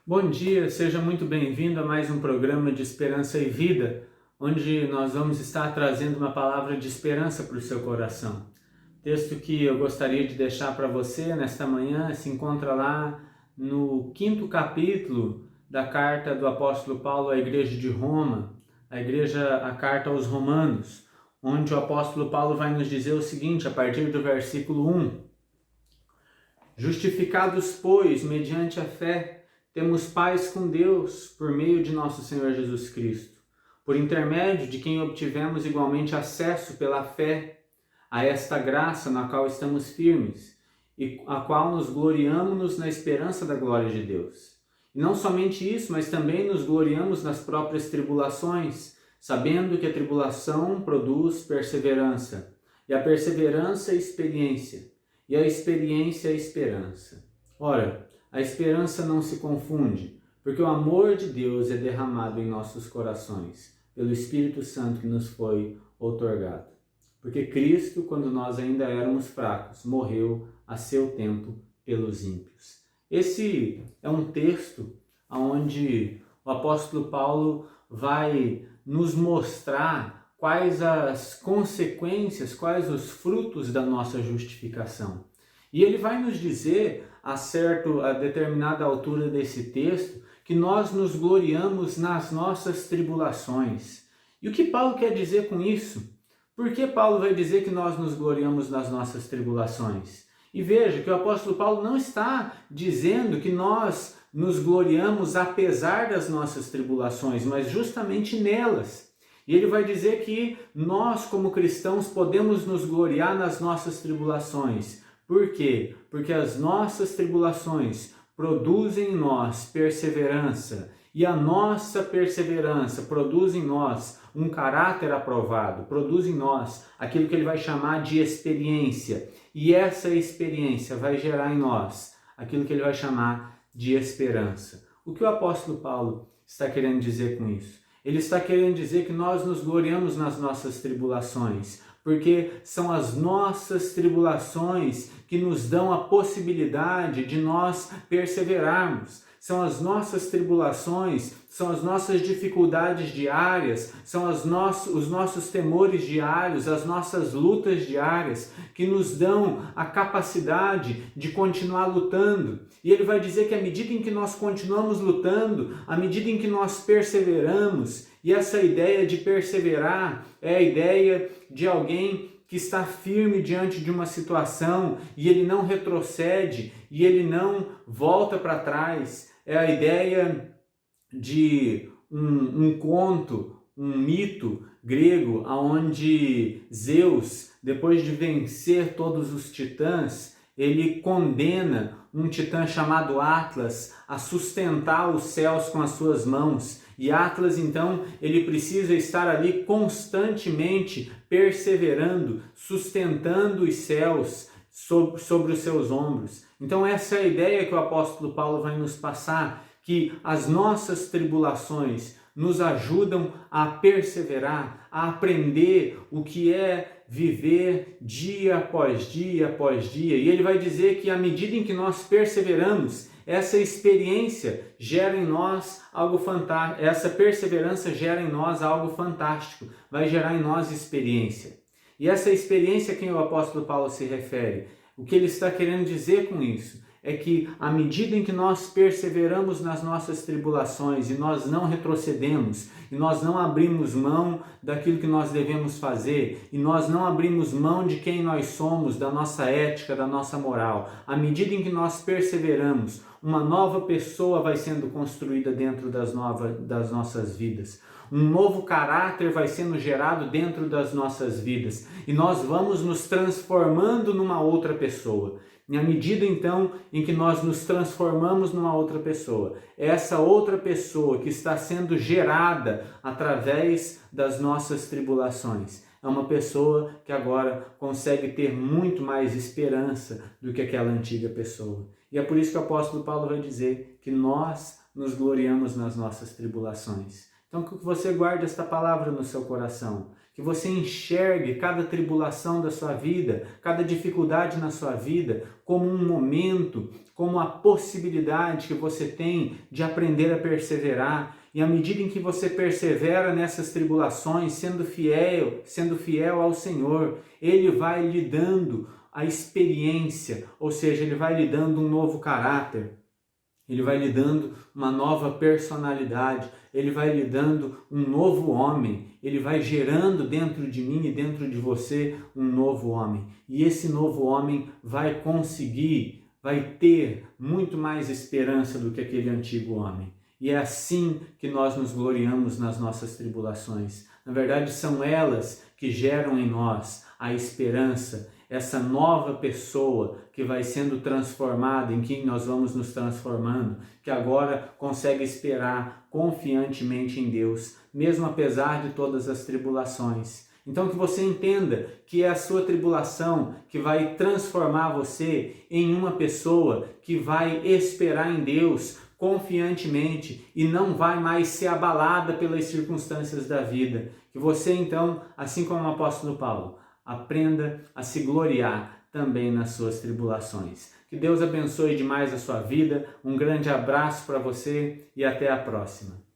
Bom dia, seja muito bem-vindo a mais um programa de Esperança e Vida, onde nós vamos estar trazendo uma palavra de esperança para o seu coração. O texto que eu gostaria de deixar para você nesta manhã se encontra lá no 5º capítulo da carta do apóstolo Paulo à igreja de Roma, a carta aos Romanos, onde o apóstolo Paulo vai nos dizer o seguinte, a partir do versículo 1: Justificados, pois, mediante a fé, temos paz com Deus por meio de nosso Senhor Jesus Cristo, por intermédio de quem obtivemos igualmente acesso pela fé a esta graça na qual estamos firmes e a qual nos gloriamo-nos na esperança da glória de Deus. E não somente isso, mas também nos gloriamos nas próprias tribulações, sabendo que a tribulação produz perseverança, e a perseverança experiência, e a experiência esperança. Ora, a esperança não se confunde, porque o amor de Deus é derramado em nossos corações, pelo Espírito Santo que nos foi outorgado. Porque Cristo, quando nós ainda éramos fracos, morreu a seu tempo pelos ímpios. Esse é um texto onde o apóstolo Paulo vai nos mostrar quais as consequências, quais os frutos da nossa justificação. E ele vai nos dizer, a determinada altura desse texto, que nós nos gloriamos nas nossas tribulações. E o que Paulo quer dizer com isso? Por que Paulo vai dizer que nós nos gloriamos nas nossas tribulações? E veja que o apóstolo Paulo não está dizendo que nós nos gloriamos apesar das nossas tribulações, mas justamente nelas. E ele vai dizer que nós, como cristãos, podemos nos gloriar nas nossas tribulações. Por quê? Porque as nossas tribulações produzem em nós perseverança, e a nossa perseverança produz em nós um caráter aprovado, produz em nós aquilo que ele vai chamar de experiência, e essa experiência vai gerar em nós aquilo que ele vai chamar de esperança. O que o apóstolo Paulo está querendo dizer com isso? Ele está querendo dizer que nós nos gloriamos nas nossas tribulações, porque são as nossas tribulações que nos dão a possibilidade de nós perseverarmos. São as nossas tribulações, são as nossas dificuldades diárias, são os nossos temores diários, as nossas lutas diárias que nos dão a capacidade de continuar lutando. E ele vai dizer que à medida em que nós continuamos lutando, à medida em que nós perseveramos, e essa ideia de perseverar é a ideia de alguém que está firme diante de uma situação e ele não retrocede e ele não volta para trás. É a ideia de um conto, um mito grego, onde Zeus, depois de vencer todos os titãs, ele condena um titã chamado Atlas a sustentar os céus com as suas mãos. E Atlas, então, ele precisa estar ali constantemente perseverando, sustentando os céus sobre os seus ombros. Então essa é a ideia que o apóstolo Paulo vai nos passar, que as nossas tribulações nos ajudam a perseverar, a aprender o que é viver dia após dia após dia. E ele vai dizer que à medida em que nós perseveramos, essa experiência gera em nós algo fantástico, essa perseverança gera em nós algo fantástico, vai gerar em nós experiência. E essa experiência a quem o apóstolo Paulo se refere, o que ele está querendo dizer com isso? É que à medida em que nós perseveramos nas nossas tribulações e nós não retrocedemos, e nós não abrimos mão daquilo que nós devemos fazer, e nós não abrimos mão de quem nós somos, da nossa ética, da nossa moral, à medida em que nós perseveramos, uma nova pessoa vai sendo construída dentro das nossas vidas. Um novo caráter vai sendo gerado dentro das nossas vidas e nós vamos nos transformando numa outra pessoa. E à medida então em que nós nos transformamos numa outra pessoa, essa outra pessoa que está sendo gerada através das nossas tribulações, é uma pessoa que agora consegue ter muito mais esperança do que aquela antiga pessoa. E é por isso que o apóstolo Paulo vai dizer que nós nos gloriamos nas nossas tribulações. Então que você guarde esta palavra no seu coração, que você enxergue cada tribulação da sua vida, cada dificuldade na sua vida, como um momento, como a possibilidade que você tem de aprender a perseverar. E à medida em que você persevera nessas tribulações, sendo fiel ao Senhor, Ele vai lhe dando a experiência, ou seja, Ele vai lhe dando um novo caráter. Ele vai lhe dando uma nova personalidade, Ele vai lhe dando um novo homem, Ele vai gerando dentro de mim e dentro de você um novo homem. E esse novo homem vai ter muito mais esperança do que aquele antigo homem. E é assim que nós nos gloriamos nas nossas tribulações. Na verdade, são elas que geram em nós a esperança, essa nova pessoa que vai sendo transformada, em quem nós vamos nos transformando, que agora consegue esperar confiantemente em Deus, mesmo apesar de todas as tribulações. Então que você entenda que é a sua tribulação que vai transformar você em uma pessoa que vai esperar em Deus confiantemente e não vai mais ser abalada pelas circunstâncias da vida. Que você então, assim como o apóstolo Paulo, aprenda a se gloriar também nas suas tribulações. Que Deus abençoe demais a sua vida. Um grande abraço para você e até a próxima.